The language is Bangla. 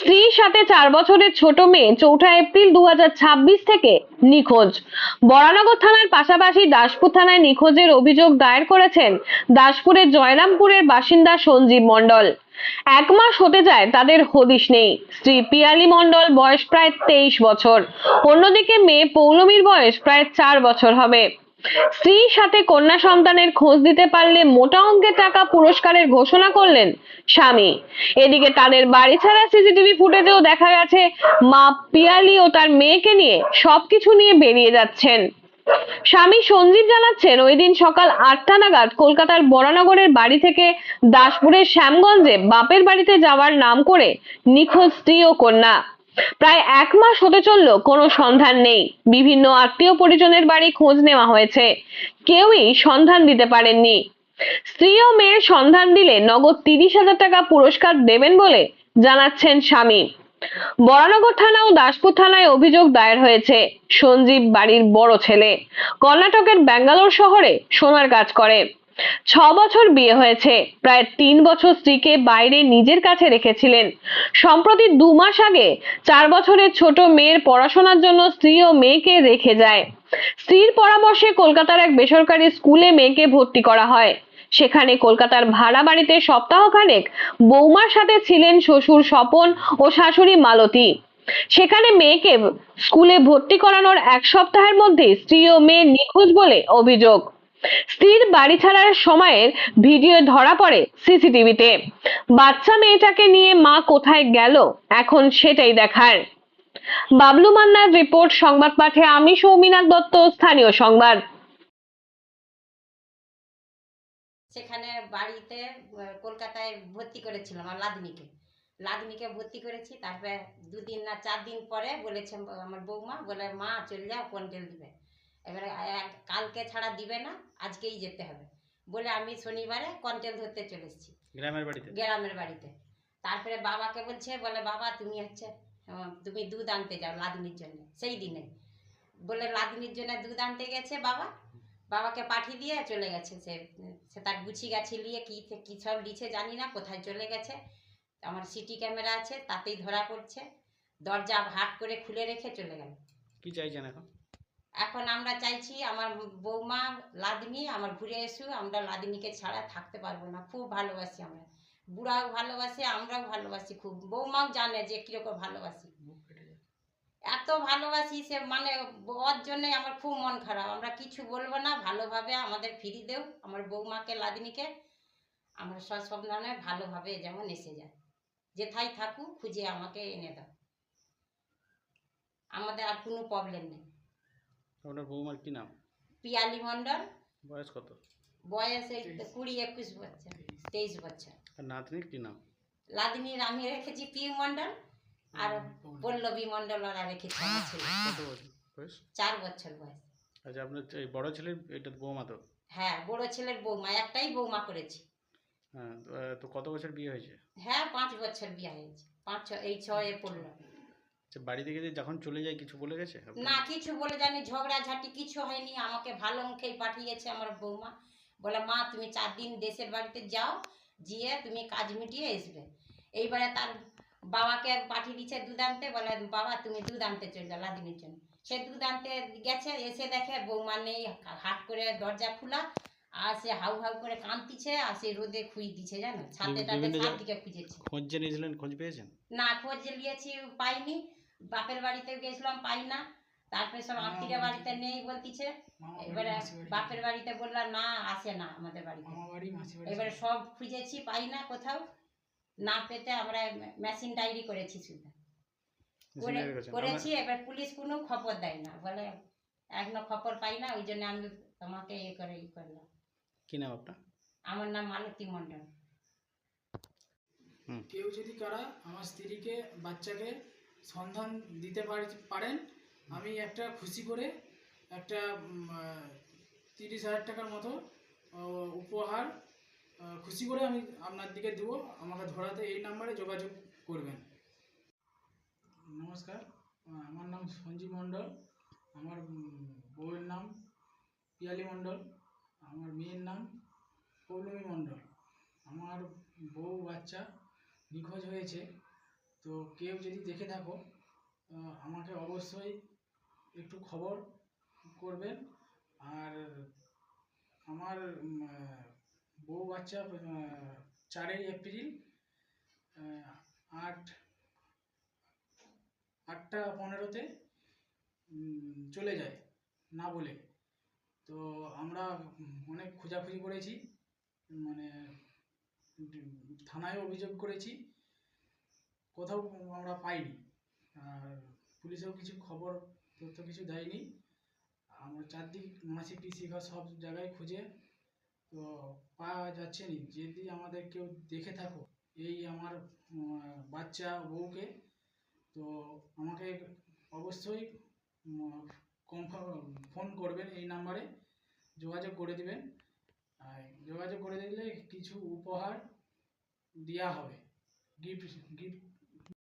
স্ত্রীর সাথে 4 বছরের ছোট মেয়ে 4 এপ্রিল 2026 থেকে নিখোঁজ। বরানগর থানার পাশাপাশি দাসপুর থানায় নিখোঁজের অভিযোগ দায়ের করেছেন দাসপুরের জয়রামপুরের বাসিন্দা সঞ্জীব মণ্ডল। 1 মাস হতে যায় তাদের হদিশ নেই। স্ত্রী পিয়ালি মণ্ডল বয়স প্রায় 23 বছর, অন্যদিকে মেয়ে পৌলমীর বয়স প্রায় 4 বছর হবে। স্ত্রীর সাথে কন্যা সন্তানের খোঁজ দিতে পারলে মোটা অঙ্কের টাকা পুরস্কারের ঘোষণা করলেন স্বামী। এদিকে তাদের বাড়ি ছাড়া সিসিটিভি ফুটেজেও দেখা গেছে মা পিয়ালি ও তার মেয়েকে নিয়ে সবকিছু নিয়ে বেরিয়ে যাচ্ছেন। স্বামী সঞ্জীব জানাচ্ছেন, ওই দিন সকাল 8টা নাগাদ কলকাতার বরানগরের বাড়ি থেকে দাসপুরের শ্যামগঞ্জে বাপের বাড়িতে যাওয়ার নাম করে নিখোঁজ স্ত্রী ও কন্যা। প্রায় 1 মাস হতে চলল, কোনো সন্ধান নেই। বিভিন্ন আত্মীয় পরিজনের বাড়ি খোঁজ নেওয়া হয়েছে, কেউই সন্ধান দিতে পারেননি। স্ত্রী ও মেয়ের সন্ধান দিলে নগদ 30,000 টাকা পুরস্কার দেবেন বলে জানাচ্ছেন স্বামী। বরানগর থানা ও দাসপুর থানায় অভিযোগ দায়ের হয়েছে। সঞ্জীব বাড়ির বড় ছেলে, কর্ণাটকের ব্যাঙ্গালোর শহরে সোনার কাজ করে। 6 বছর বিয়ে হয়েছে, প্রায় 3 বছর স্ত্রীকে বাইরে নিজের কাছে রেখেছিলেন। সম্প্রতি 2 মাস আগে 4 বছরের ছোট মেয়ের পড়াশোনার জন্য স্ত্রী ও মেয়েকে রেখে যায়। স্ত্রীর পরামর্শে কলকাতার এক বেসরকারি স্কুলে মেয়েকে ভর্তি করা হয়। সেখানে কলকাতার ভাড়া বাড়িতে সপ্তাহখানেক বৌমার সাথে ছিলেন শ্বশুর স্বপন ও শাশুড়ি মালতী। সেখানে মেয়েকে স্কুলে ভর্তি করানোর 1 সপ্তাহের মধ্যে স্ত্রী ও মেয়ে নিখোঁজ বলে অভিযোগ। স্ত্রীর বাড়ি ছাড়ার সময়ের ভিডিও ধরা পড়ে সিসিটিভিতে। বাচ্চা মেয়েটাকে নিয়ে মা কোথায় গেল এখন সেটাই দেখার। বাবলু মান্নার রিপোর্ট, সংবাদ পাঠে আমি সৌমিনাথ দত্ত, স্থানীয় সংবাদ। সেখানে বাড়িতে কলকাতায় ভর্তি করেছিলাম আমার লাদনিকে ভর্তি করেছি। তারপরে 2 দিন না 4 দিন পরে বলেছে আমার বৌমা, বলে মা চল যাও, কন্ট্রোল দিবে। এবারে কালকে ছাড়া দিবে না, আজকেই যেতে হবে বলে আমি শনিবারে কন্ট্রোল ধরতে চলে এসেছি গ্রামের বাড়িতে। তারপরে বাবাকে বলছে, বলে বাবা তুমি দুধ আনতে যাও লাদনির জন্য। সেই দিনে বলে লাদনির জন্য দুধ আনতে গেছে বাবাকে পাঠিয়ে দিয়ে চলে গেছে। সে তার গুছি গাছি নিয়ে কি সব লিছে জানি না, কোথায় চলে গেছে। আমার সিটি ক্যামেরা আছে, তাতেই ধরা পড়ছে। দরজা হাট করে খুলে রেখে চলে গেল। কি চাইছেন এখন? এখন আমরা চাইছি আমার বৌমা লাদনি আমার ঘুরে এসু। আমরা লাদনিকে ছাড়া থাকতে পারবো না, খুব ভালোবাসি আমরা। বুড়াও ভালোবাসে, আমরাও ভালোবাসি খুব। বৌমাও জানে যে কিরকম ভালোবাসি, এত ভালোবাসি। সে মানে ওর জন্য আমার খুব মন খারাপ। আমরা কিছু বলবো না, ভালোভাবে আমাদের ফিরিয়ে দেও আমার বৌমাকে লাদনিকে। আমরা সসম্মানে ভালোভাবে যেমন এসে যায়, যেথায় থাকুক খুঁজে আমাকে এনে দাও। আমাদের আর কোনো প্রবলেম নেই। আপনার বৌমার কি নাম? পিয়ালি মণ্ডল। বয়স কত? বয়স এই 20-21 বছর, 23 বছর। আর নাতনির কি নাম? লাদনির আমি রেখেছি পিউ মণ্ডল, আর পল্লবী মণ্ডল ওরা রেখেছি আমার ছেলে। কত বছর বয়স? 4 বছর বয়স। আচ্ছা, আপনার এই বড় ছেলের এটা বৌমা তো? হ্যাঁ, বড় ছেলের বৌমা, একটাই বৌমা করেছি। হ্যাঁ, তো কত বছর বিয়ে হয়েছে? হ্যাঁ, 5 বছর বিয়ে হয়েছে। 6 পড়ল। আচ্ছা, বাড়ি থেকে যখন চলে যায় কিছু বলে গেছে? না, কিছু বলে জানি, ঝগড়াঝাটি কিছু হয়নি। আমাকে ভালো মুখেই পাঠিয়েছে আমার বৌমা। বলে মা তুমি 4 দিন দেশের বাড়িতে যাও, গিয়ে তুমি কাজ মিটিয়ে আসবে। এইবারে তার বাবাকে পাঠিয়ে দিচ্ছে দুধ আনতে। বলে বাবা তুমি দুধ আনতে চলে যাও লাদিনীর জন্য। সে দুধ আনতে গেছে, এসে দেখে বৌমা নেই। হাট করে দরজা খোলা, আর সে হাউ হাউ করে কাঁদতিছে, আর সে রোদে খুঁই দিচ্ছে, জানো, ছাদে সব দিকে খুঁজেছি। খোঁজ যে নিয়েছিলেন, খোঁজ পেয়েছেন? না, খোঁজ নিয়েছি, পাইনি। বাপের বাড়িতে গেছিলাম, পাই না। তারপরে সব আত্মীয় বাড়িতে নেই বলতিছে। এবারে বাপের বাড়িতে বললাম না, আসে না আমাদের বাড়িতে। এবারে সব খুঁজেছি, পাই না কোথাও। না পেতে আমরা মেশিন ডায়েরি করেছি, শুধু করেছি। এবার পুলিশ কোনো খবর দেয় না, বলে এখনো খবর পাই না। ওই জন্য আমি তোমাকে করলাম। কি নাম আপনার? আমার নাম মালতী মণ্ডল। কেউ যদি কারা আমার স্ত্রীকে বাচ্চাকে সন্ধান দিতে পারেন, আমি একটা খুশি করে একটা 30,000 টাকার মতো উপহার খুশি করে আমি আপনার দিকে দেবো। আমাকে ধরাতে এই নাম্বারে যোগাযোগ করবেন। নমস্কার, আমার নাম সঞ্জীব মণ্ডল। আমার বউয়ের নাম পিয়ালি মণ্ডল। আমার মেয়ের নাম পৌলমী মণ্ডল। আমার বউ বাচ্চা নিখোঁজ হয়েছে তো কেউ যদি দেখে থাকো আমাকে অবশ্যই একটু খবর করবেন। আর আমার বউ বাচ্চা 4ই এপ্রিল 8টা 15-তে চলে যায় না বলে। তো আমরা অনেক খোঁজাখুঁজি করেছি, মানে থানায় অভিযোগ করেছি, কোথাও আমরা পাইনি। আর পুলিশেও কিছু খবর তথ্য কিছু দেয়নি। আমরা চারদিক মাসি পিসি ঘর সব জায়গায় খুঁজে তো পাওয়া যাচ্ছে না। যদি আমাদের কেউ দেখে থাকো এই আমার বাচ্চা বউকে, তো আমাকে অবশ্যই ফোন করবেন, এই নাম্বারে যোগাযোগ করে দিবেন। আর যোগাযোগ করে দিলে কিছু উপহার দেওয়া হবে, গিফট